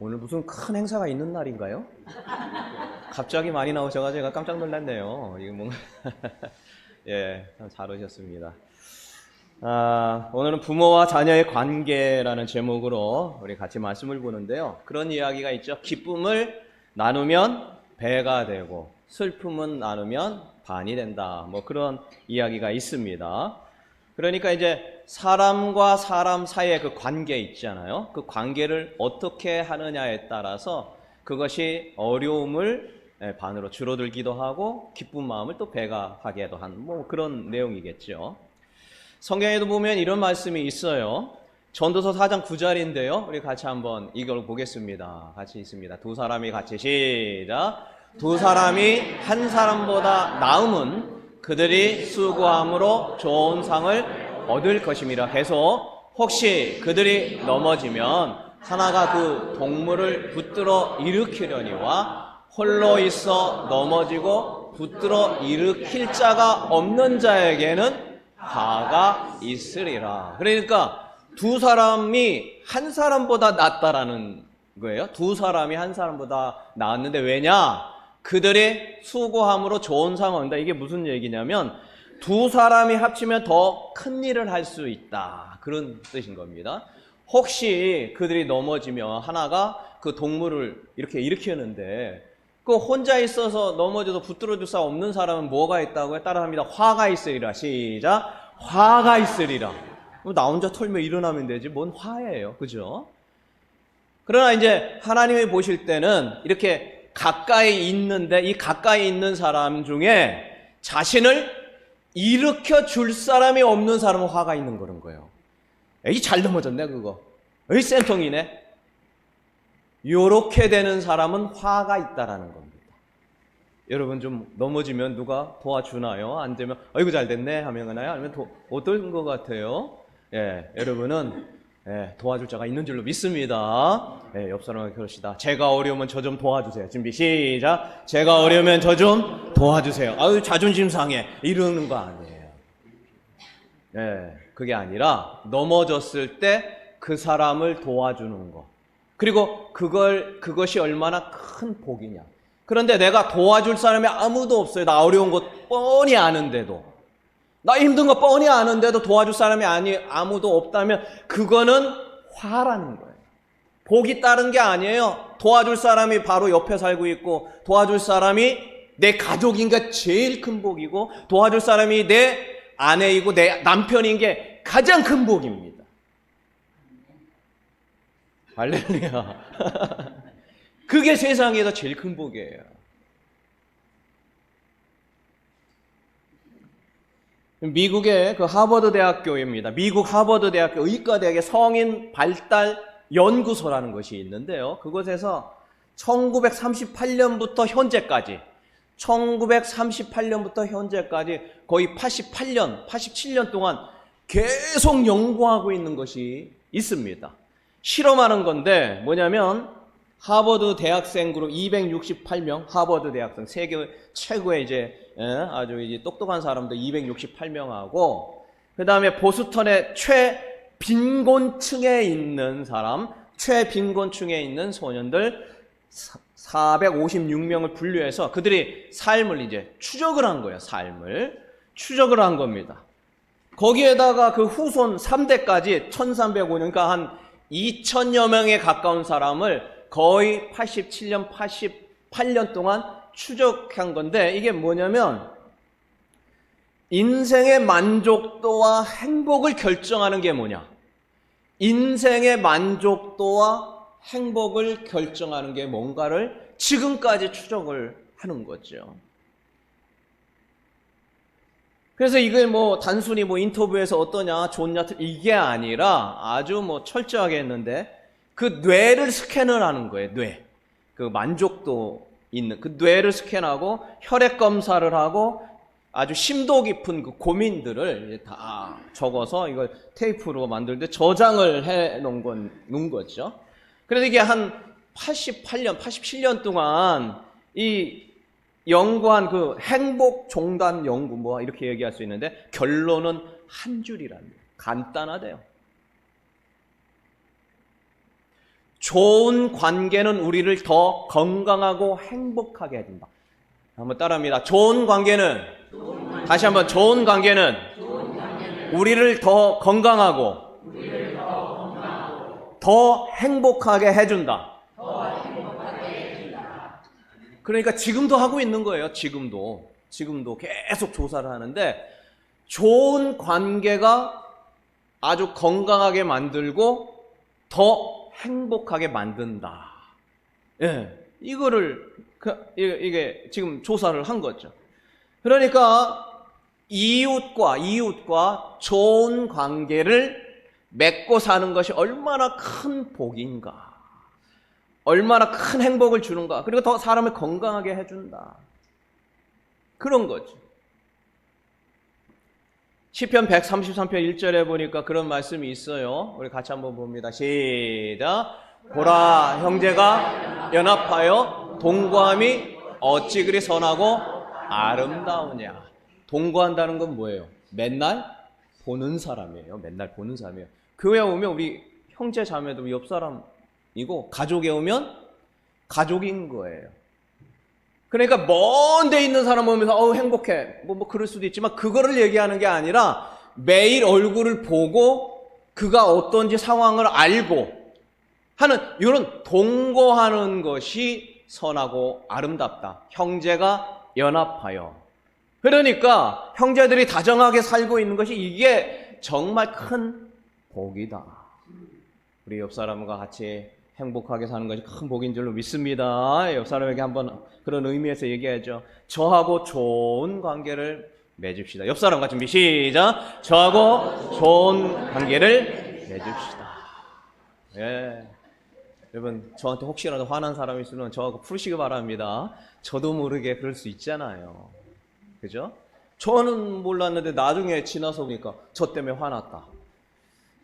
오늘 무슨 큰 행사가 있는 날인가요? 갑자기 많이 나오셔가지고 제가 깜짝 놀랐네요. 이거 뭔가 예, 참 잘 오셨습니다. 오늘은 부모와 자녀의 관계라는 제목으로 우리 같이 말씀을 보는데요. 그런 이야기가 있죠. 기쁨을 나누면 배가 되고 슬픔은 나누면 반이 된다. 뭐 그런 이야기가 있습니다. 그러니까 이제 사람과 사람 사이의 그 관계 있잖아요. 그 관계를 어떻게 하느냐에 따라서 그것이 어려움을 반으로 줄어들기도 하고 기쁜 마음을 또 배가 하게도 한 뭐 그런 내용이겠죠. 성경에도 보면 이런 말씀이 있어요. 전도서 4장 9절인데요. 우리 같이 한번 이걸 보겠습니다. 같이 있습니다. 두 사람이 같이 시작. 두 사람이 한 사람보다 나음은 그들이 수고함으로 좋은 상을 얻을 것임이라. 계속 혹시 그들이 넘어지면 하나가 그 동물을 붙들어 일으키려니와 홀로 있어 넘어지고 붙들어 일으킬 자가 없는 자에게는 화가 있으리라. 그러니까 두 사람이 한 사람보다 낫다라는 거예요. 두 사람이 한 사람보다 낫는데 왜냐? 그들의 수고함으로 좋은 상을 얻는다. 이게 무슨 얘기냐면 두 사람이 합치면 더 큰 일을 할 수 있다. 그런 뜻인 겁니다. 혹시 그들이 넘어지면 하나가 그 동물을 이렇게 일으키는데 그 혼자 있어서 넘어져도 붙들어줄 수 없는 사람은 뭐가 있다고요? 따라합니다. 화가 있으리라. 시작. 화가 있으리라. 나 혼자 털며 일어나면 되지. 뭔 화예요. 그죠? 그러나 이제 하나님이 보실 때는 이렇게 가까이 있는데 이 가까이 있는 사람 중에 자신을 일으켜 줄 사람이 없는 사람은 화가 있는 그런 거예요. 에이, 잘 넘어졌네, 그거. 에이, 쌤통이네. 요렇게 되는 사람은 화가 있다라는 겁니다. 여러분 좀 넘어지면 누가 도와주나요? 안 되면 아이고 잘 됐네 하면가나요? 아니면 어떤 것 같아요? 예, 여러분은 도와줄 자가 있는 줄로 믿습니다. 옆 사람에게 그러시다. 제가 어려우면 저 좀 도와주세요. 준비 시작. 제가 어려우면 저 좀 도와주세요. 아유 자존심 상해 이러는 거 아니에요. 그게 아니라 넘어졌을 때 그 사람을 도와주는 거. 그리고 그것이 얼마나 큰 복이냐. 그런데 내가 도와줄 사람이 아무도 없어요. 나 어려운 거 뻔히 아는데도. 나 힘든 거 뻔히 아는데도 도와줄 사람이 아무도 없다면 그거는 화라는 거예요. 복이 따른 게 아니에요. 도와줄 사람이 바로 옆에 살고 있고 도와줄 사람이 내 가족인 게 제일 큰 복이고 도와줄 사람이 내 아내이고 내 남편인 게 가장 큰 복입니다. 할렐루야. 그게 세상에서 제일 큰 복이에요. 미국의 그 하버드 대학교입니다. 미국 하버드 대학교 의과대학의 성인 발달 연구소라는 것이 있는데요. 그곳에서 1938년부터 현재까지 거의 87년 동안 계속 연구하고 있는 것이 있습니다. 실험하는 건데 뭐냐면 하버드 대학생 그룹 268명, 하버드 대학생 세계 최고의 이제 아주 이제 똑똑한 사람들 268명하고 그 다음에 보스턴의 최빈곤층에 있는 사람, 최빈곤층에 있는 소년들 456명을 분류해서 그들이 삶을 이제 추적을 한 거예요. 삶을 추적을 한 겁니다. 거기에다가 그 후손 3대까지 1305년, 그러니까 한 2000여 명에 가까운 사람을 거의 87년, 88년 동안 추적한 건데 이게 뭐냐면 인생의 만족도와 행복을 결정하는 게 뭐냐? 인생의 만족도와 행복을 결정하는 게 뭔가를 지금까지 추적을 하는 거죠. 그래서 이게 뭐 단순히 뭐 인터뷰에서 어떠냐, 좋냐, 이게 아니라 아주 뭐 철저하게 했는데 그 뇌를 스캔을 하는 거예요. 뇌. 그 만족도 있는 그 뇌를 스캔하고 혈액 검사를 하고 아주 심도 깊은 그 고민들을 다 적어서 이걸 테이프로 만들때 저장을 해 놓은 거죠. 그래서 이게 한 88년, 87년 동안 이 연구한 그 행복 종단 연구 뭐 이렇게 얘기할 수 있는데 결론은 한 줄이랍니다. 간단하대요. 좋은 관계는 우리를 더 건강하고 행복하게 해준다. 한번 따라합니다. 좋은 관계는, 다시 한번, 좋은 관계는 우리를 더 건강하고 더 행복하게 해준다. 그러니까 지금도 하고 있는 거예요. 지금도 계속 조사를 하는데, 좋은 관계가 아주 건강하게 만들고 더 행복하게 만든다. 예, 이게 지금 조사를 한 거죠. 그러니까 이웃과 좋은 관계를 맺고 사는 것이 얼마나 큰 복인가, 얼마나 큰 행복을 주는가, 그리고 더 사람을 건강하게 해준다, 그런 거죠. 시편 133편 1절에 보니까 그런 말씀이 있어요. 우리 같이 한번 봅니다. 시작. 보라, 형제가 연합하여 동거함이 어찌 그리 선하고 아름다우냐. 동거한다는 건 뭐예요? 맨날 보는 사람이에요. 맨날 보는 사람이에요. 교회 오면 우리 형제 자매도 옆 사람이고, 가족에 오면 가족인 거예요. 그러니까 먼 데 있는 사람 보면서 행복해 뭐 그럴 수도 있지만, 그거를 얘기하는 게 아니라 매일 얼굴을 보고 그가 어떤지 상황을 알고 하는 이런 동거하는 것이 선하고 아름답다. 형제가 연합하여. 그러니까 형제들이 다정하게 살고 있는 것이, 이게 정말 큰 복이다. 우리 옆 사람과 같이 행복하게 사는 것이 큰 복인 줄로 믿습니다. 옆 사람에게 한번 그런 의미에서 얘기하죠. 저하고 좋은 관계를 맺읍시다. 옆 사람 같이 시작. 저하고 좋은 관계를 맺읍시다. 예. 여러분, 저한테 혹시라도 화난 사람이 있으면 저하고 푸시기 바랍니다. 저도 모르게 그럴 수 있잖아요. 그죠? 저는 몰랐는데 나중에 지나서 보니까 저 때문에 화났다.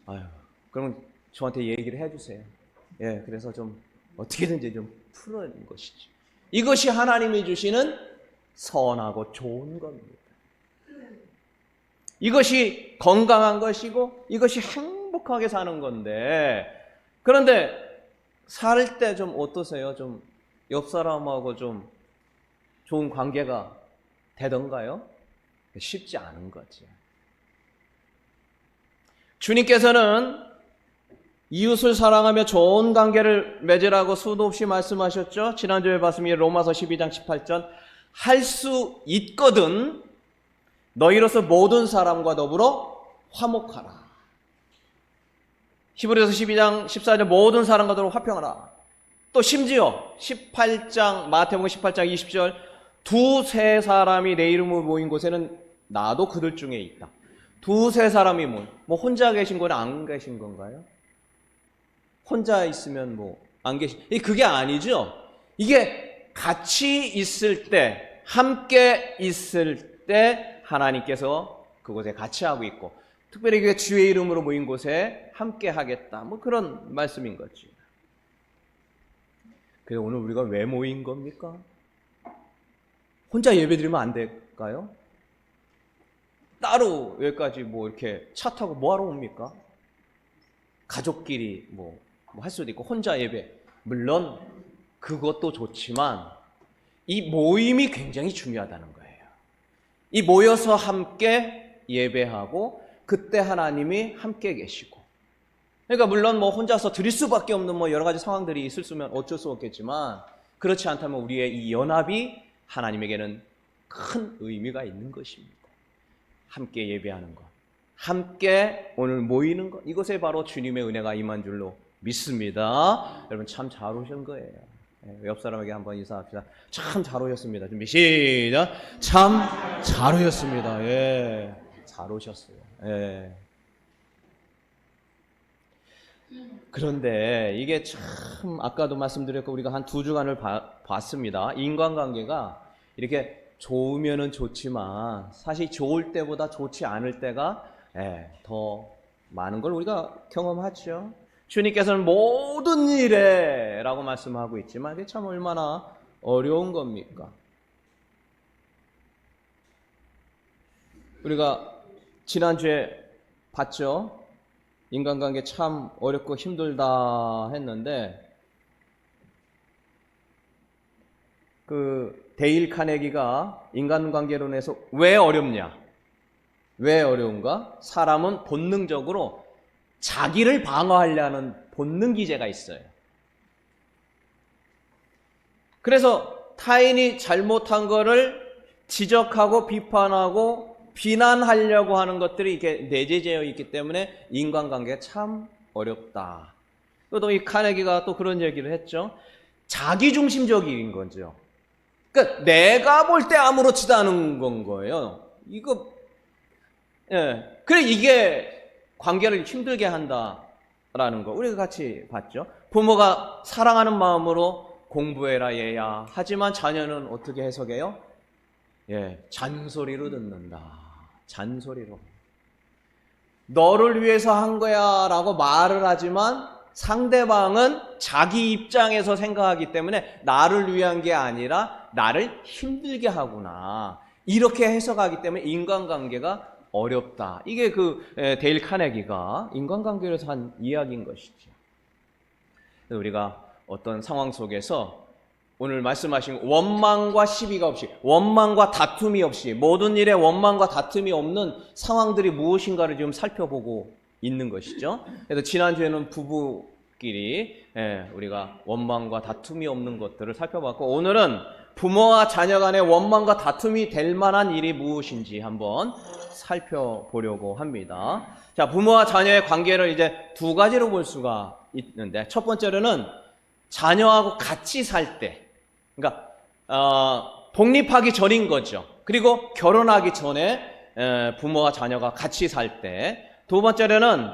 아유, 그러면 저한테 얘기를 해주세요. 예, 그래서 좀 어떻게든지 좀 푸는 것이죠. 이것이 하나님이 주시는 선하고 좋은 겁니다. 이것이 건강한 것이고 이것이 행복하게 사는 건데, 그런데 살 때 좀 어떠세요? 좀 옆 사람하고 좀 좋은 관계가 되던가요? 쉽지 않은 거죠. 주님께서는 이웃을 사랑하며 좋은 관계를 맺으라고 수도 없이 말씀하셨죠. 지난주에 봤습니다. 로마서 12장 18절. 할 수 있거든 너희로서 모든 사람과 더불어 화목하라. 히브리서 12장 14절 모든 사람과 더불어 화평하라. 또 심지어 18장 마태복음 18장 20절 두세 사람이 내 이름으로 모인 곳에는 나도 그들 중에 있다. 두세 사람이 뭐 혼자 계신 거는 안 계신 건가요? 혼자 있으면 안 그게 아니죠. 이게 같이 있을 때, 함께 있을 때 하나님께서 그곳에 같이 하고 있고, 특별히 그게 주의 이름으로 모인 곳에 함께 하겠다. 그런 말씀인 거지. 그래서 오늘 우리가 왜 모인 겁니까? 혼자 예배 드리면 안 될까요? 따로 여기까지 이렇게 차 타고 뭐하러 옵니까? 가족끼리 할 수도 있고 혼자 예배, 물론 그것도 좋지만 이 모임이 굉장히 중요하다는 거예요. 이 모여서 함께 예배하고 그때 하나님이 함께 계시고, 그러니까 물론 혼자서 드릴 수밖에 없는 여러 가지 상황들이 있을 수면 어쩔 수 없겠지만, 그렇지 않다면 우리의 이 연합이 하나님에게는 큰 의미가 있는 것입니다. 함께 예배하는 것, 함께 오늘 모이는 것, 이것에 바로 주님의 은혜가 임한 줄로 믿습니다. 여러분 참 잘 오신 거예요. 옆 사람에게 한번 인사합시다. 참 잘 오셨습니다. 준비 시작. 참 잘 오셨습니다. 예, 잘 오셨어요. 예. 그런데 이게 참 아까도 말씀드렸고 우리가 한 2주간을 봤습니다. 인간관계가 이렇게 좋으면은 좋지만 사실 좋을 때보다 좋지 않을 때가 더 많은 걸 우리가 경험하죠. 주님께서는 모든 일에 라고 말씀하고 있지만 이게 참 얼마나 어려운 겁니까? 우리가 지난주에 봤죠? 인간관계 참 어렵고 힘들다 했는데 그 데일 카네기가 인간관계론에서 왜 어렵냐? 왜 어려운가? 사람은 본능적으로 자기를 방어하려는 본능 기제가 있어요. 그래서 타인이 잘못한 거를 지적하고 비판하고 비난하려고 하는 것들이 이렇게 내재되어 있기 때문에 인간관계가 참 어렵다. 또 이 카네기가 또 그런 얘기를 했죠. 자기중심적인 거죠. 그러니까 내가 볼 때 아무렇지도 않은 건 거예요. 그래 이게 관계를 힘들게 한다라는 거 우리가 같이 봤죠. 부모가 사랑하는 마음으로 공부해라 얘야. 하지만 자녀는 어떻게 해석해요? 잔소리로 듣는다. 잔소리로. 너를 위해서 한 거야 라고 말을 하지만 상대방은 자기 입장에서 생각하기 때문에 나를 위한 게 아니라 나를 힘들게 하구나. 이렇게 해석하기 때문에 인간관계가 어렵다. 이게 데일 카네기가 인간관계에서 한 이야기인 것이죠. 우리가 어떤 상황 속에서 오늘 말씀하신 원망과 시비가 없이, 원망과 다툼이 없이, 모든 일에 원망과 다툼이 없는 상황들이 무엇인가를 지금 살펴보고 있는 것이죠. 그래서 지난주에는 부부끼리 우리가 원망과 다툼이 없는 것들을 살펴봤고, 오늘은 부모와 자녀 간의 원망과 다툼이 될 만한 일이 무엇인지 한번 살펴보려고 합니다. 자, 부모와 자녀의 관계를 이제 두 가지로 볼 수가 있는데, 첫 번째로는 자녀하고 같이 살 때, 그러니까 독립하기 전인 거죠. 그리고 결혼하기 전에 부모와 자녀가 같이 살 때, 두 번째로는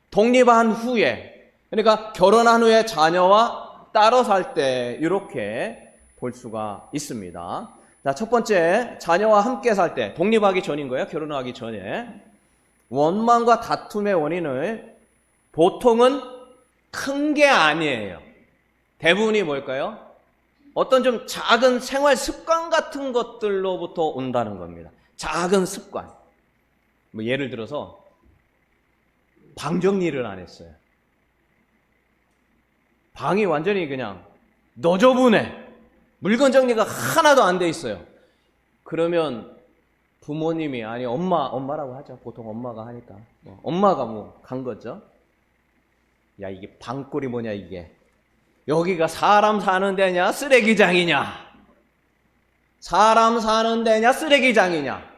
독립한 후에, 그러니까 결혼한 후에 자녀와 따로 살 때 이렇게 볼 수가 있습니다. 자, 첫 번째, 자녀와 함께 살 때, 독립하기 전인 거예요. 결혼하기 전에. 원망과 다툼의 원인을 보통은 큰 게 아니에요. 대부분이 뭘까요? 어떤 좀 작은 생활 습관 같은 것들로부터 온다는 겁니다. 작은 습관. 뭐 예를 들어서 방 정리를 안 했어요. 방이 완전히 그냥 너저분해. 물건 정리가 하나도 안 돼 있어요. 그러면 부모님이, 아니 엄마라고 하죠. 보통 엄마가 하니까. 엄마가 간 거죠. 야, 이게 방꼴이 뭐냐 이게. 여기가 사람 사는 데냐 쓰레기장이냐. 사람 사는 데냐 쓰레기장이냐.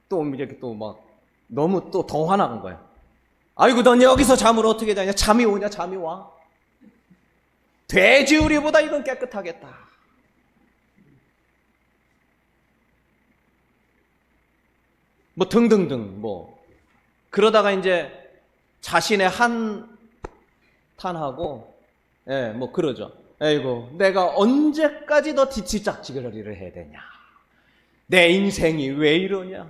또 이렇게 또 막 너무 또 더 화나는 거야. 아이고 넌 여기서 잠을 어떻게 자냐. 잠이 오냐. 잠이 와. 돼지우리보다 이건 깨끗하겠다. 뭐 등등등 그러다가 이제 자신의 한탄하고 뭐 그러죠. 아이고 내가 언제까지 너 뒤치짝지거리를 해야 되냐. 내 인생이 왜 이러냐.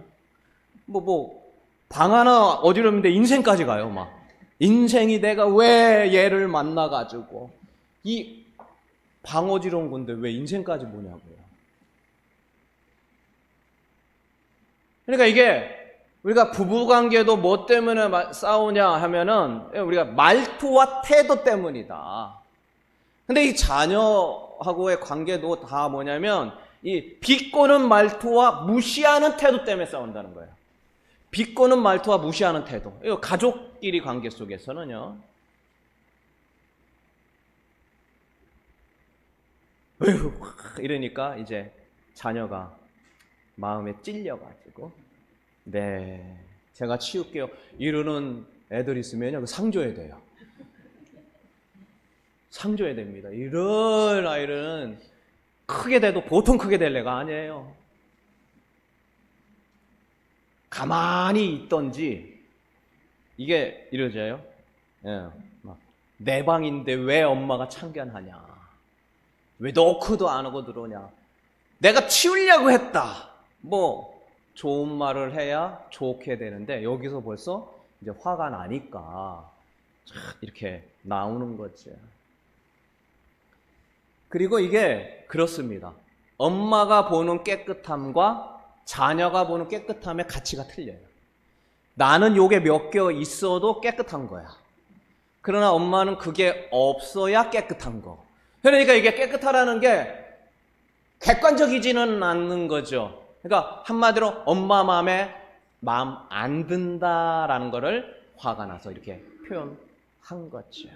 방 하나 어지럽는데 인생까지 가요. 막 인생이 내가 왜 얘를 만나가지고 이 방 어지러운 건데 왜 인생까지 보냐고요. 그러니까 이게 우리가 부부관계도 뭐 때문에 싸우냐 하면은 우리가 말투와 태도 때문이다. 근데 이 자녀하고의 관계도 다 뭐냐면 이 비꼬는 말투와 무시하는 태도 때문에 싸운다는 거예요. 비꼬는 말투와 무시하는 태도. 이거 가족끼리 관계 속에서는요. 이러니까 이제 자녀가 마음에 찔려가지고 네, 제가 치울게요. 이러는 애들 있으면요, 상 줘야 돼요. 상 줘야 됩니다. 이런 아이들은 크게 돼도 보통 크게 될 애가 아니에요. 가만히 있던지 이게 이러져요. 내 방인데 왜 엄마가 참견하냐. 왜 노크도 안 하고 들어오냐. 내가 치우려고 했다. 좋은 말을 해야 좋게 되는데 여기서 벌써 이제 화가 나니까 이렇게 나오는 거죠. 그리고 이게 그렇습니다. 엄마가 보는 깨끗함과 자녀가 보는 깨끗함의 가치가 틀려요. 나는 요게 몇 개 있어도 깨끗한 거야. 그러나 엄마는 그게 없어야 깨끗한 거. 그러니까 이게 깨끗하다는 게 객관적이지는 않는 거죠. 그러니까 한마디로 엄마 마음에 마음 안 든다라는 거를 화가 나서 이렇게 표현한 거죠.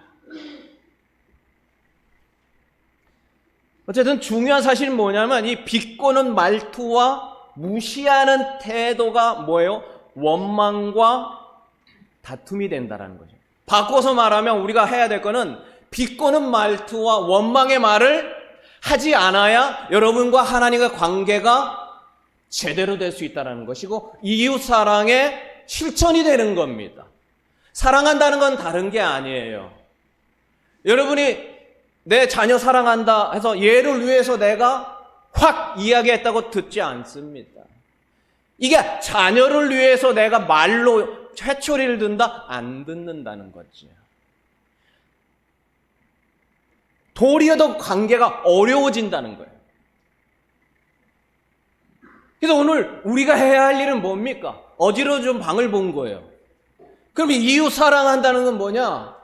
어쨌든 중요한 사실은 뭐냐면 이 비꼬는 말투와 무시하는 태도가 뭐예요? 원망과 다툼이 된다는 거죠. 바꿔서 말하면 우리가 해야 될 거는 비꼬는 말투와 원망의 말을 하지 않아야 여러분과 하나님의 관계가 제대로 될 수 있다는 것이고 이웃사랑의 실천이 되는 겁니다. 사랑한다는 건 다른 게 아니에요. 여러분이 내 자녀 사랑한다 해서 얘를 위해서 내가 확 이야기했다고 듣지 않습니다. 이게 자녀를 위해서 내가 말로 회초리를 든다? 안 듣는다는 거지. 도리어 더 관계가 어려워진다는 거예요. 그래서 오늘 우리가 해야 할 일은 뭡니까? 어지러운 방을 본 거예요. 그럼 이웃 사랑한다는 건 뭐냐?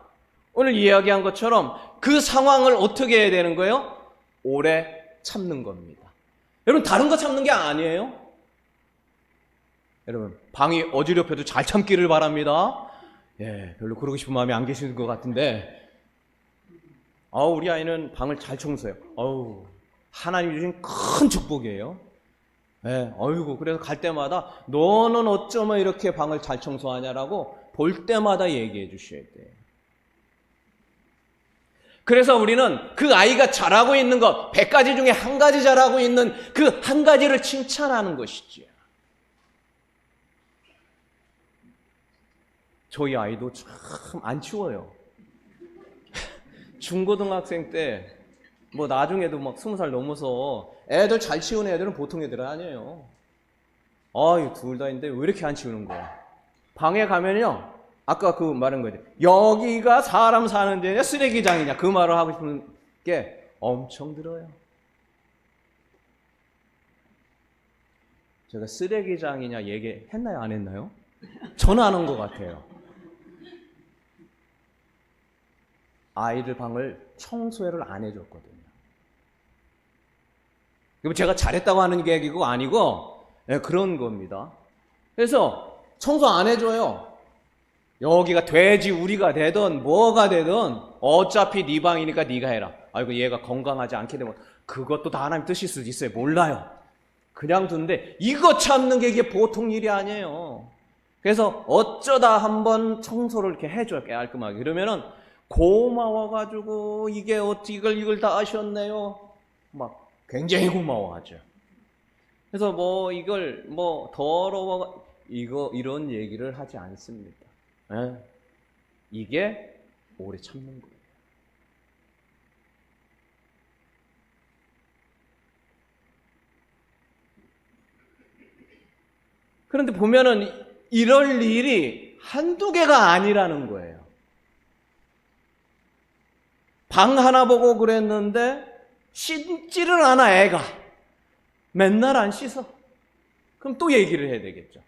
오늘 이야기한 것처럼 그 상황을 어떻게 해야 되는 거예요? 오래 참는 겁니다. 여러분 다른 거 참는 게 아니에요. 여러분 방이 어지럽혀도 잘 참기를 바랍니다. 예, 별로 그러고 싶은 마음이 안 계시는 것 같은데 우리 아이는 방을 잘 청소해요. 하나님 주신 큰 축복이에요. 예, 그래서 갈 때마다 너는 어쩌면 이렇게 방을 잘 청소하냐라고 볼 때마다 얘기해 주셔야 돼요. 그래서 우리는 그 아이가 잘하고 있는 것, 100가지 중에 한 가지 잘하고 있는 그 한 가지를 칭찬하는 것이지요. 저희 아이도 참 안 치워요. 중고등학생 때, 나중에도 20살 넘어서 애들 잘 치우는 애들은 보통 애들은 아니에요. 둘 다 있는데 왜 이렇게 안 치우는 거야? 방에 가면요, 아까 그 말한 거지. 여기가 사람 사는 데냐, 쓰레기장이냐, 그 말을 하고 싶은 게 엄청 들어요. 제가 쓰레기장이냐 얘기했나요? 안 했나요? 저는 안 한 것 같아요. 아이들 방을 청소를 안 해줬거든요. 그럼 제가 잘했다고 하는 게 얘기고 아니고 그런 겁니다. 그래서 청소 안 해줘요. 여기가 돼지 우리가 되든 뭐가 되든 어차피 네 방이니까 네가 해라. 얘가 건강하지 않게 되면 그것도 다 하나님 뜻일 수도 있어요. 몰라요. 그냥 두는데 이거 참는 게 이게 보통 일이 아니에요. 그래서 어쩌다 한번 청소를 이렇게 해줘요. 깔끔하게. 그러면은 고마워가지고 이게 어떻게 이걸 다 아셨네요. 막 굉장히 고마워하죠. 그래서 이걸 더러워 이런 얘기를 하지 않습니다. 이게 오래 참는 거예요. 그런데 보면은 이럴 일이 한두 개가 아니라는 거예요. 방 하나 보고 그랬는데 씻지를 않아 애가. 맨날 안 씻어. 그럼 또 얘기를 해야 되겠죠.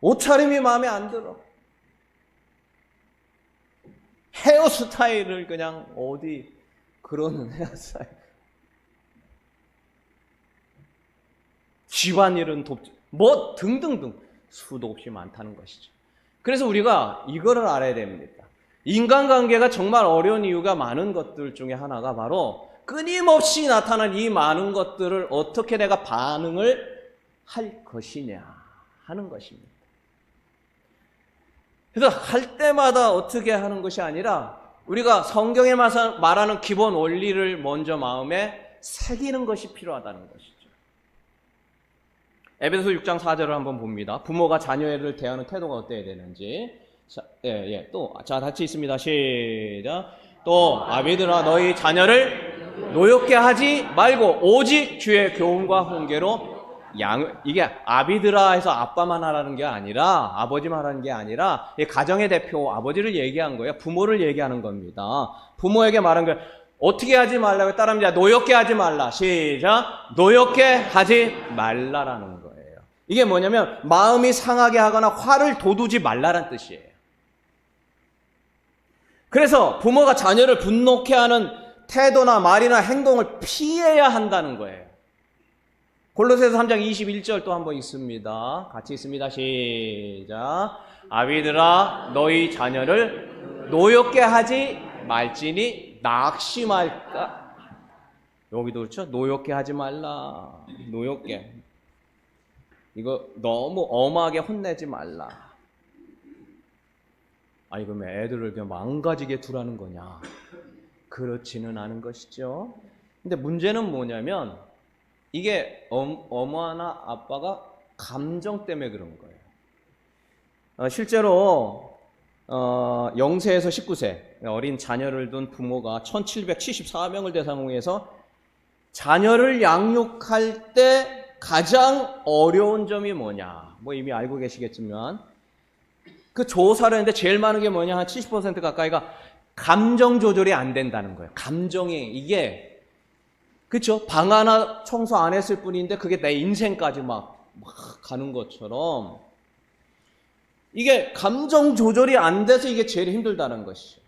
옷차림이 마음에 안 들어. 헤어스타일을 그냥 어디 그러는 헤어스타일. 집안일은 돕지. 등등등 수도 없이 많다는 것이죠. 그래서 우리가 이거를 알아야 됩니다. 인간관계가 정말 어려운 이유가 많은 것들 중에 하나가 바로 끊임없이 나타난 이 많은 것들을 어떻게 내가 반응을 할 것이냐 하는 것입니다. 그래서 할 때마다 어떻게 하는 것이 아니라 우리가 성경에 말하는 기본 원리를 먼저 마음에 새기는 것이 필요하다는 것이죠. 에베소서 6장 4절을 한번 봅니다. 부모가 자녀를 대하는 태도가 어때야 되는지. 자, 같이 있습니다. 시작. 또 아비들아 너희 자녀를 노엽게 하지 말고 오직 주의 교훈과 훈계로 이게 아비들아 해서 아빠만 하라는 게 아니라 아버지만 하라는 게 아니라 가정의 대표 아버지를 얘기한 거예요. 부모를 얘기하는 겁니다. 부모에게 말한 거예요. 어떻게 하지 말라고 따라합니다. 노엽게 하지 말라. 시작. 노엽게 하지 말라라는 거예요. 이게 뭐냐면 마음이 상하게 하거나 화를 돋우지 말라란 뜻이에요. 그래서 부모가 자녀를 분노케 하는 태도나 말이나 행동을 피해야 한다는 거예요. 골로새서 3장 21절 또 한번 있습니다. 같이 있습니다. 시작. 아비들아 너희 자녀를 노엽게 하지 말지니 낙심할까. 여기도 그렇죠. 노엽게 하지 말라. 노엽게. 이거 너무 엄하게 혼내지 말라. 아니 그러면 애들을 그냥 망가지게 두라는 거냐? 그렇지는 않은 것이죠. 근데 문제는 뭐냐면 이게 어머나 아빠가 감정 때문에 그런 거예요. 실제로 0세에서 19세 어린 자녀를 둔 부모가 1774명을 대상으로 해서 자녀를 양육할 때 가장 어려운 점이 뭐냐? 뭐 이미 알고 계시겠지만 그 조사를 했는데 제일 많은 게 뭐냐? 한 70% 가까이가 감정 조절이 안 된다는 거예요. 감정이 이게 그렇죠? 방 하나 청소 안 했을 뿐인데 그게 내 인생까지 막 가는 것처럼 이게 감정 조절이 안 돼서 이게 제일 힘들다는 것이죠.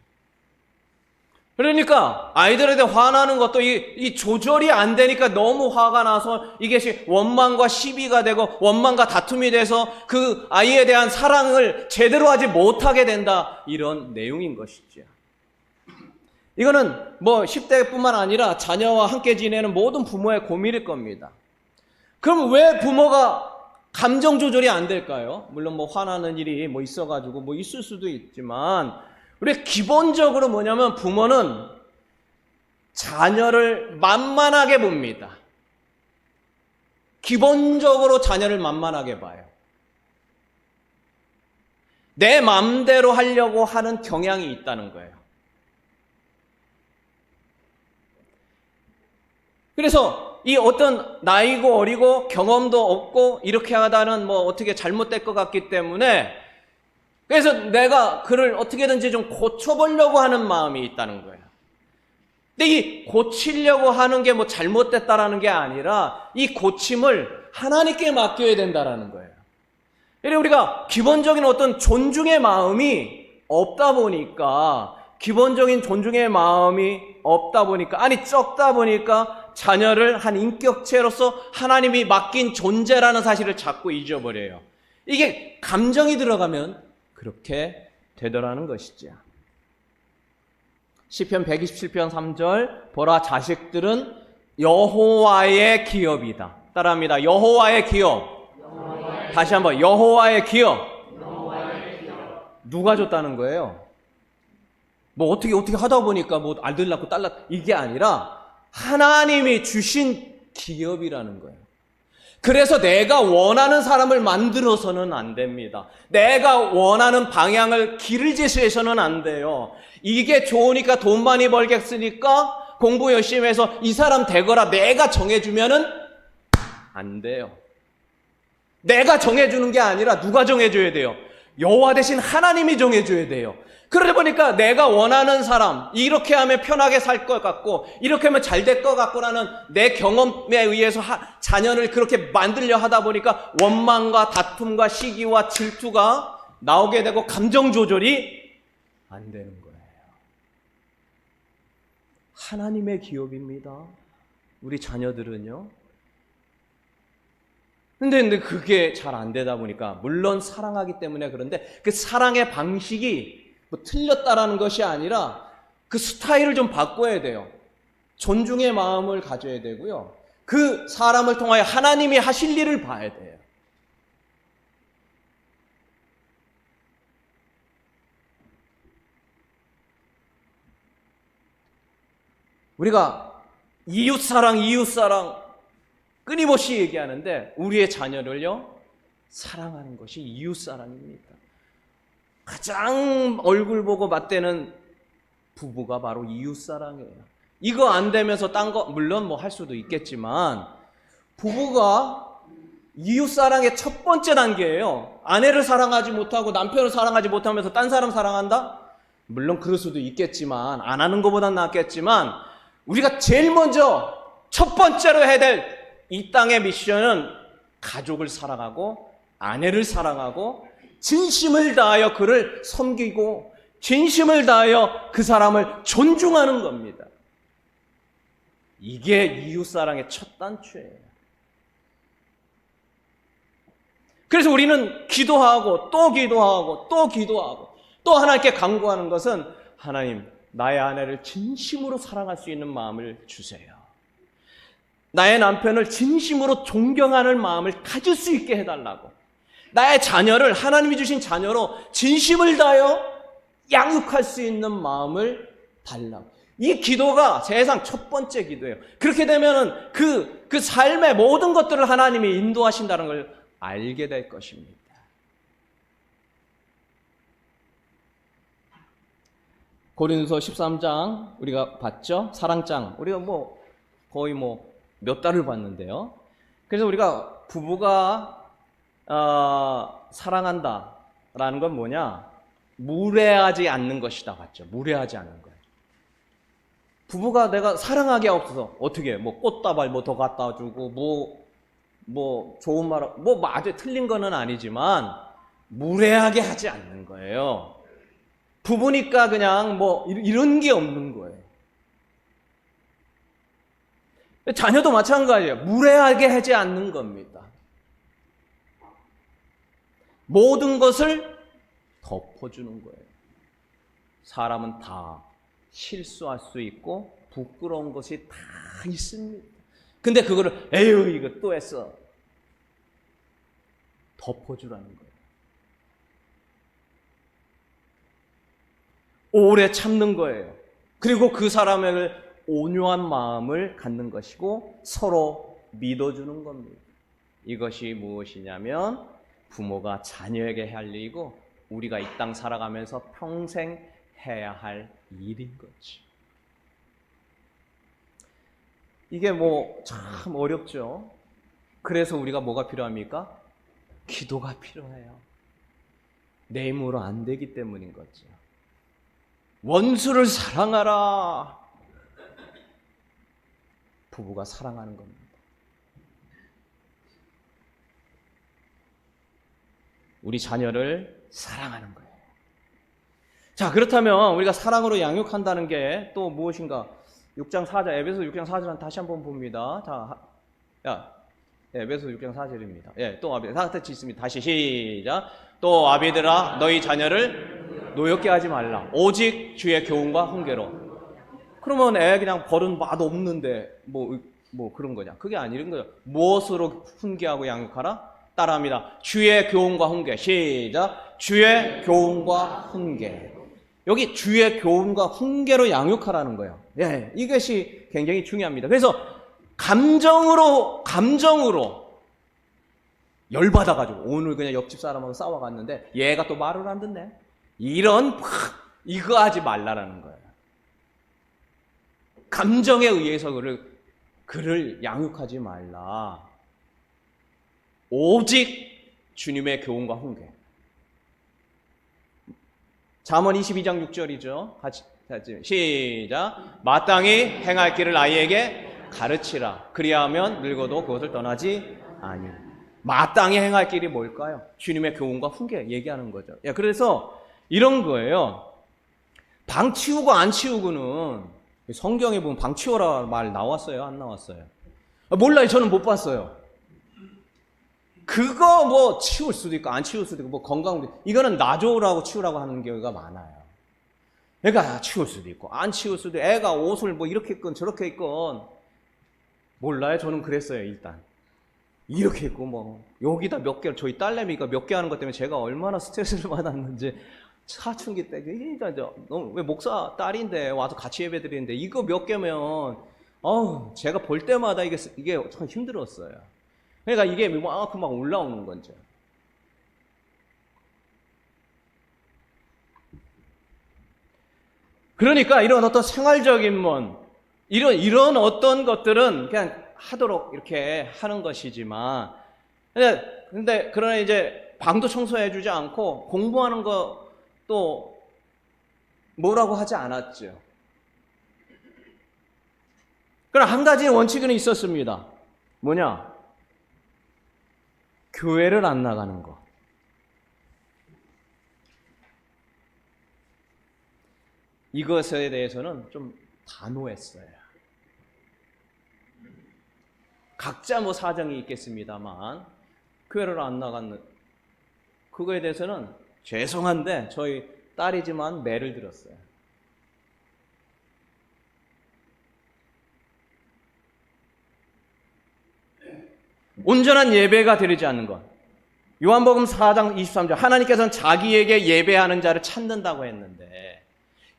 그러니까 아이들에 대해 화나는 것도 이 조절이 안 되니까 너무 화가 나서 이게 원망과 시비가 되고 원망과 다툼이 돼서 그 아이에 대한 사랑을 제대로 하지 못하게 된다. 이런 내용인 것이죠. 이거는 뭐 10대뿐만 아니라 자녀와 함께 지내는 모든 부모의 고민일 겁니다. 그럼 왜 부모가 감정 조절이 안 될까요? 물론 뭐 화나는 일이 뭐 있어가지고 뭐 있을 수도 있지만 우리 기본적으로 뭐냐면 부모는 자녀를 만만하게 봅니다. 기본적으로 자녀를 만만하게 봐요. 내 마음대로 하려고 하는 경향이 있다는 거예요. 그래서 이 어떤 나이고 어리고 경험도 없고 이렇게 하다는 뭐 어떻게 잘못될 것 같기 때문에 그래서 내가 그를 어떻게든지 좀 고쳐보려고 하는 마음이 있다는 거예요. 근데 이 고치려고 하는 게 뭐 잘못됐다라는 게 아니라 이 고침을 하나님께 맡겨야 된다라는 거예요. 그래서 우리가 기본적인 어떤 존중의 마음이 없다 보니까 기본적인 존중의 마음이 없다 보니까 아니 적다 보니까 자녀를 한 인격체로서 하나님이 맡긴 존재라는 사실을 자꾸 잊어버려요. 이게 감정이 들어가면 그렇게 되더라는 것이죠. 시편 127편 3절 보라 자식들은 여호와의 기업이다. 따라합니다. 여호와의 기업. 다시 한번 여호와의 기업. 누가 줬다는 거예요? 뭐 어떻게 하다 보니까 뭐 아들 낳고 딸 낳고 이게 아니라 하나님이 주신 기업이라는 거예요. 그래서 내가 원하는 사람을 만들어서는 안 됩니다. 내가 원하는 방향을 길을 제시해서는 안 돼요. 이게 좋으니까 돈 많이 벌겠으니까 공부 열심히 해서 이 사람 되거라 내가 정해주면은 안 돼요. 내가 정해주는 게 아니라 누가 정해줘야 돼요? 여호와 대신 하나님이 정해줘야 돼요. 그러다 보니까 내가 원하는 사람, 이렇게 하면 편하게 살 것 같고 이렇게 하면 잘 될 것 같고라는 내 경험에 의해서 자녀를 그렇게 만들려 하다 보니까 원망과 다툼과 시기와 질투가 나오게 되고 감정 조절이 안 되는 거예요. 하나님의 기업입니다. 우리 자녀들은요. 근데 그게 잘 안 되다 보니까 물론 사랑하기 때문에 그런데 그 사랑의 방식이 뭐 틀렸다라는 것이 아니라 그 스타일을 좀 바꿔야 돼요. 존중의 마음을 가져야 되고요. 그 사람을 통하여 하나님이 하실 일을 봐야 돼요. 우리가 이웃사랑 끊임없이 얘기하는데 우리의 자녀를요 사랑하는 것이 이웃사랑입니다. 가장 얼굴 보고 맞대는 부부가 바로 이웃사랑이에요. 이거 안 되면서 딴 거 물론 뭐 할 수도 있겠지만 부부가 이웃사랑의 첫 번째 단계예요. 아내를 사랑하지 못하고 남편을 사랑하지 못하면서 딴 사람 사랑한다? 물론 그럴 수도 있겠지만 안 하는 것보단 낫겠지만 우리가 제일 먼저 첫 번째로 해야 될 이 땅의 미션은 가족을 사랑하고 아내를 사랑하고 진심을 다하여 그를 섬기고 진심을 다하여 그 사람을 존중하는 겁니다. 이게 이웃사랑의 첫 단추예요. 그래서 우리는 기도하고 또 기도하고 또 기도하고 또 하나님께 간구하는 것은 하나님, 나의 아내를 진심으로 사랑할 수 있는 마음을 주세요. 나의 남편을 진심으로 존경하는 마음을 가질 수 있게 해달라고. 나의 자녀를 하나님이 주신 자녀로 진심을 다하여 양육할 수 있는 마음을 달라고. 이 기도가 세상 첫 번째 기도예요. 그렇게 되면은 그 삶의 모든 것들을 하나님이 인도하신다는 걸 알게 될 것입니다. 고린도서 13장 우리가 봤죠? 사랑장. 우리가 거의 몇 달을 봤는데요. 그래서 우리가 부부가 사랑한다라는 건 뭐냐? 무례하지 않는 것이다 봤죠? 무례하지 않는 거예요. 부부가 내가 사랑하게 없어서 어떻게 꽃다발 더 갖다 주고 좋은 말 아주 틀린 거는 아니지만 무례하게 하지 않는 거예요. 부부니까 그냥 이런 게 없는 거예요. 자녀도 마찬가지예요. 무례하게 하지 않는 겁니다. 모든 것을 덮어주는 거예요. 사람은 다 실수할 수 있고 부끄러운 것이 다 있습니다. 근데 그거를 에휴 이거 또 했어. 덮어주라는 거예요. 오래 참는 거예요. 그리고 그 사람을 온유한 마음을 갖는 것이고 서로 믿어주는 겁니다. 이것이 무엇이냐면 부모가 자녀에게 할 일이고 우리가 이 땅 살아가면서 평생 해야 할 일인 거지. 이게 참 어렵죠. 그래서 우리가 뭐가 필요합니까? 기도가 필요해요. 내 힘으로 안 되기 때문인 거죠. 원수를 사랑하라. 부부가 사랑하는 겁니다. 우리 자녀를 사랑하는 거예요. 자, 그렇다면 우리가 사랑으로 양육한다는 게 또 무엇인가? 6장 4절, 에베소 6장 4절 다시 한번 봅니다. 에베소 6장 4절입니다. 또 아비, 다 같이 있습니다. 다시 시작. 또 아비들아, 너희 자녀를 노엽게 하지 말라. 오직 주의 교훈과 훈계로. 그러면 애 그냥 버릇 맛없는데 그런 거냐? 그게 아니는 거죠. 무엇으로 훈계하고 양육하라? 따라합니다. 주의 교훈과 훈계. 시작. 주의 교훈과 훈계. 여기 주의 교훈과 훈계로 양육하라는 거예요. 이것이 굉장히 중요합니다. 그래서 감정으로 열받아가지고 오늘 그냥 옆집 사람하고 싸워갔는데 얘가 또 말을 안 듣네. 이거 하지 말라라는 거예요. 감정에 의해서 그를 양육하지 말라. 오직 주님의 교훈과 훈계. 잠언 22장 6절이죠. 같이 시작. 마땅히 행할 길을 아이에게 가르치라. 그리하면 늙어도 그것을 떠나지 아니. 마땅히 행할 길이 뭘까요? 주님의 교훈과 훈계 얘기하는 거죠. 그래서 이런 거예요. 방 치우고 안 치우고는 성경에 보면 방 치워라 말 나왔어요? 안 나왔어요? 몰라요. 저는 못 봤어요. 그거 치울 수도 있고 안 치울 수도 있고 건강도 이거는 놔줘라고 치우라고 하는 경우가 많아요. 애가 치울 수도 있고 안 치울 수도 있고 애가 옷을 이렇게 입건 저렇게 입건 몰라요. 저는 그랬어요. 일단 이렇게 입고 여기다 몇 개 저희 딸내미가 몇 개 하는 것 때문에 제가 얼마나 스트레스를 받았는지 사춘기 때 왜 목사 딸인데 와서 같이 예배 드리는데 이거 몇 개면 제가 볼 때마다 이게 참 힘들었어요. 그러니까 이게 막 올라오는 거죠. 그러니까 이런 어떤 생활적인 이런 어떤 것들은 그냥 하도록 이렇게 하는 것이지만 근데 그러나 이제 방도 청소해 주지 않고 공부하는 것도 뭐라고 하지 않았죠. 그러나 한 가지 원칙은 있었습니다. 뭐냐? 교회를 안 나가는 것. 이것에 대해서는 좀 단호했어요. 각자 뭐 사정이 있겠습니다만 교회를 안 나가는 그거에 대해서는 죄송한데 저희 딸이지만 매를 들었어요. 온전한 예배가 드리지 않는 것. 요한복음 4장 23절 하나님께서는 자기에게 예배하는 자를 찾는다고 했는데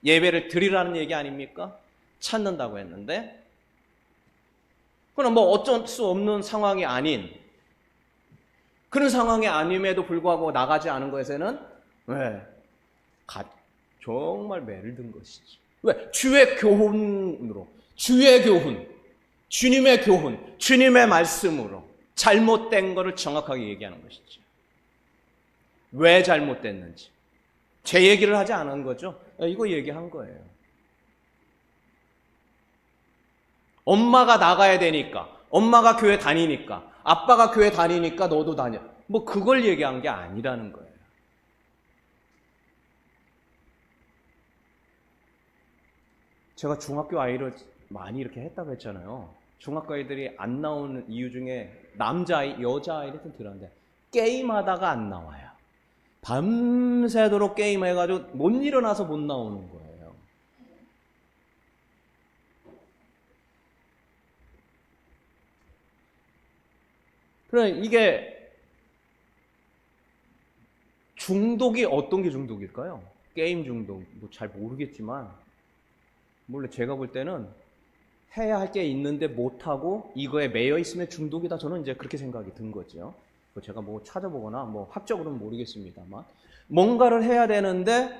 예배를 드리라는 얘기 아닙니까? 찾는다고 했는데 그럼 뭐 어쩔 수 없는 상황이 아닌 그런 상황이 아님에도 불구하고 나가지 않은 것에는 왜? 정말 매를 든 것이지. 왜? 주의 교훈으로 주의 교훈, 주님의 교훈, 주님의 말씀으로 잘못된 것을 정확하게 얘기하는 것이죠. 왜 잘못됐는지. 제 얘기를 하지 않은 거죠. 이거 얘기한 거예요. 엄마가 나가야 되니까, 엄마가 교회 다니니까, 아빠가 교회 다니니까 너도 다녀. 뭐 그걸 얘기한 게 아니라는 거예요. 제가 중학교 아이를 많이 이렇게 했다고 했잖아요. 중학교 아이들이 안 나오는 이유 중에 남자아이, 여자아이를 좀 들었는데 게임하다가 안 나와요. 밤새도록 게임해가지고 못 일어나서 못 나오는 거예요. 그래 이게 중독이 어떤 게 중독일까요? 게임 중독, 뭐 잘 모르겠지만 몰래 제가 볼 때는 해야 할 게 있는데 못하고 이거에 매여 있으면 중독이다. 저는 이제 그렇게 생각이 든 거죠. 제가 뭐 찾아보거나 뭐 학적으로는 모르겠습니다만 뭔가를 해야 되는데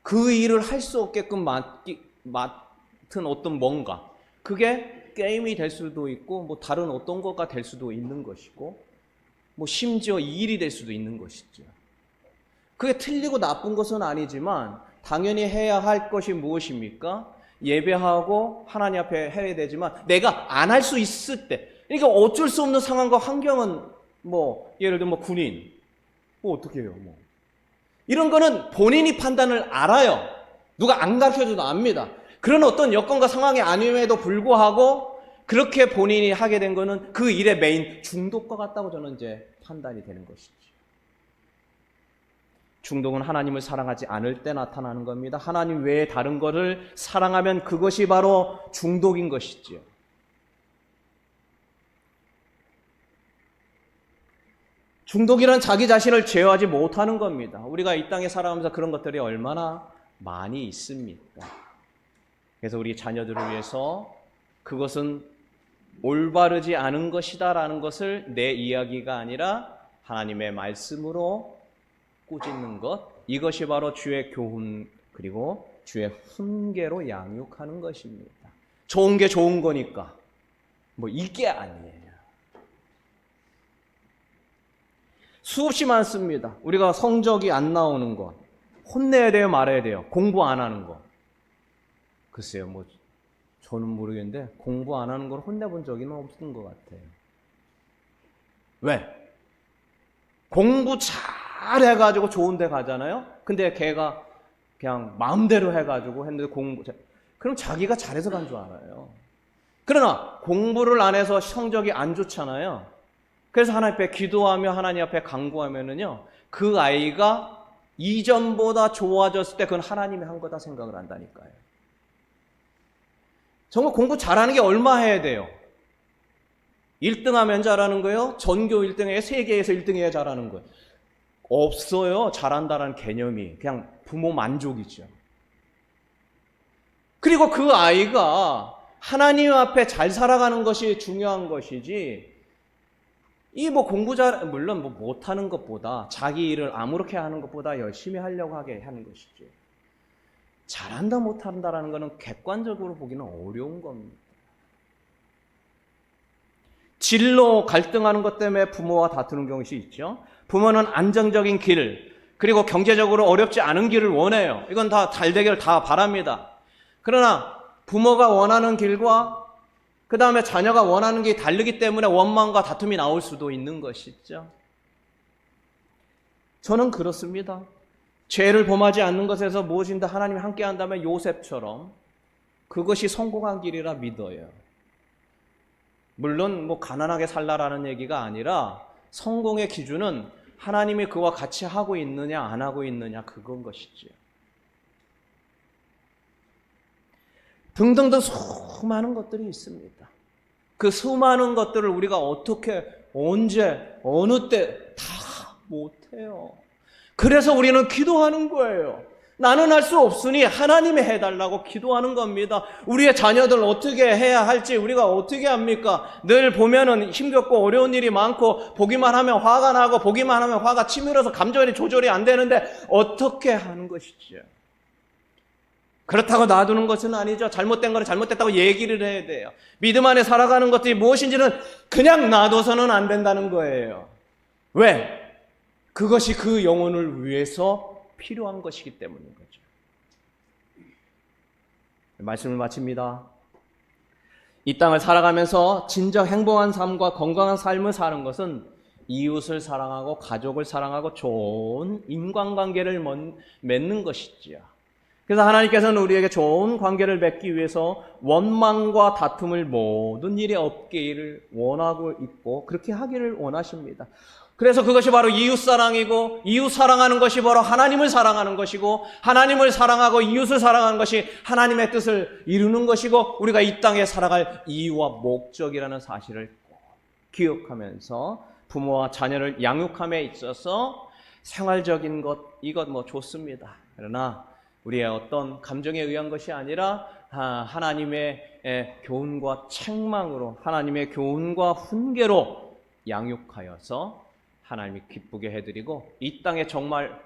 그 일을 할 수 없게끔 맡은 어떤 뭔가 그게 게임이 될 수도 있고 뭐 다른 어떤 거가 될 수도 있는 것이고 뭐 심지어 이 일이 될 수도 있는 것이죠. 그게 틀리고 나쁜 것은 아니지만 당연히 해야 할 것이 무엇입니까? 예배하고 하나님 앞에 해야 되지만 내가 안 할 수 있을 때 그러니까 어쩔 수 없는 상황과 환경은 뭐 예를 들면 뭐 군인 뭐 어떻게 해요 뭐 이런 거는 본인이 판단을 알아요. 누가 안 가르쳐줘도 압니다. 그런 어떤 여건과 상황이 아님에도 불구하고 그렇게 본인이 하게 된 거는 그 일의 메인 중독과 같다고 저는 이제 판단이 되는 것이죠. 중독은 하나님을 사랑하지 않을 때 나타나는 겁니다. 하나님 외에 다른 것을 사랑하면 그것이 바로 중독인 것이지요. 중독이란 자기 자신을 제어하지 못하는 겁니다. 우리가 이 땅에 살아가면서 그런 것들이 얼마나 많이 있습니까? 그래서 우리 자녀들을 위해서 그것은 올바르지 않은 것이다라는 것을 내 이야기가 아니라 하나님의 말씀으로 꾸짖는 것, 이것이 바로 주의 교훈 그리고 주의 훈계로 양육하는 것입니다. 좋은 게 좋은 거니까 뭐 이게 아니에요. 수없이 많습니다. 우리가 성적이 안 나오는 것, 혼내야 돼요, 말아야 돼요, 공부 안 하는 것. 글쎄요, 뭐 저는 모르겠는데 공부 안 하는 걸 혼내본 적은 없는 것 같아요. 왜? 공부 잘 해가지고 좋은 데 가잖아요. 근데 걔가 그냥 마음대로 해가지고 했는데 그럼 자기가 잘해서 간 줄 알아요. 그러나 공부를 안 해서 성적이 안 좋잖아요. 그래서 하나님 앞에 기도하며 하나님 앞에 간구하면은요, 그 아이가 이전보다 좋아졌을 때 그건 하나님이 한 거다 생각을 한다니까요. 정말 공부 잘하는 게 얼마 해야 돼요? 1등 하면 잘하는 거예요? 전교 1등에 세계에서 1등 해야 잘하는 거예요? 없어요. 잘한다는 개념이. 그냥 부모 만족이죠. 그리고 그 아이가 하나님 앞에 잘 살아가는 것이 중요한 것이지, 이 뭐 공부 물론 뭐 못하는 것보다 자기 일을 아무렇게 하는 것보다 열심히 하려고 하게 하는 것이죠. 잘한다 못한다라는 것은 객관적으로 보기는 어려운 겁니다. 진로 갈등하는 것 때문에 부모와 다투는 경우가 있죠. 부모는 안정적인 길, 그리고 경제적으로 어렵지 않은 길을 원해요. 이건 다 잘 되기를 다 바랍니다. 그러나 부모가 원하는 길과 그 다음에 자녀가 원하는 게 다르기 때문에 원망과 다툼이 나올 수도 있는 것이죠. 저는 그렇습니다. 죄를 범하지 않는 것에서 무엇인가 하나님이 함께 한다면 요셉처럼 그것이 성공한 길이라 믿어요. 물론 가난하게 살라라는 얘기가 아니라 성공의 기준은 하나님이 그와 같이 하고 있느냐 안 하고 있느냐 그건 것이지요. 등등등 수많은 것들이 있습니다. 그 수많은 것들을 우리가 어떻게 언제 어느 때 다 못해요. 그래서 우리는 기도하는 거예요. 나는 할 수 없으니 하나님이 해달라고 기도하는 겁니다. 우리의 자녀들 어떻게 해야 할지 우리가 어떻게 합니까? 늘 보면은 힘겹고 어려운 일이 많고 보기만 하면 화가 나고 보기만 하면 화가 치밀어서 감정이 조절이 안 되는데 어떻게 하는 것이죠? 그렇다고 놔두는 것은 아니죠. 잘못된 거는 잘못됐다고 얘기를 해야 돼요. 믿음 안에 살아가는 것들이 무엇인지는 그냥 놔둬서는 안 된다는 거예요. 왜? 그것이 그 영혼을 위해서 필요한 것이기 때문인 거죠. 말씀을 마칩니다. 이 땅을 살아가면서 진정 행복한 삶과 건강한 삶을 사는 것은 이웃을 사랑하고 가족을 사랑하고 좋은 인간관계를 맺는 것이지요. 그래서 하나님께서는 우리에게 좋은 관계를 맺기 위해서 원망과 다툼을 모든 일에 없기를 원하고 있고 그렇게 하기를 원하십니다. 그래서 그것이 바로 이웃사랑이고 이웃 사랑하는 것이 바로 하나님을 사랑하는 것이고 하나님을 사랑하고 이웃을 사랑하는 것이 하나님의 뜻을 이루는 것이고 우리가 이 땅에 살아갈 이유와 목적이라는 사실을 꼭 기억하면서 부모와 자녀를 양육함에 있어서 생활적인 것 이것 좋습니다. 그러나 우리의 어떤 감정에 의한 것이 아니라 하나님의 교훈과 책망으로 하나님의 교훈과 훈계로 양육하여서 하나님이 기쁘게 해드리고 이 땅에 정말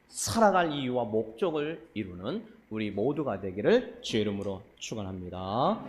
살아갈 이유와 목적을 이루는 우리 모두가 되기를 주의 이름으로 축원합니다.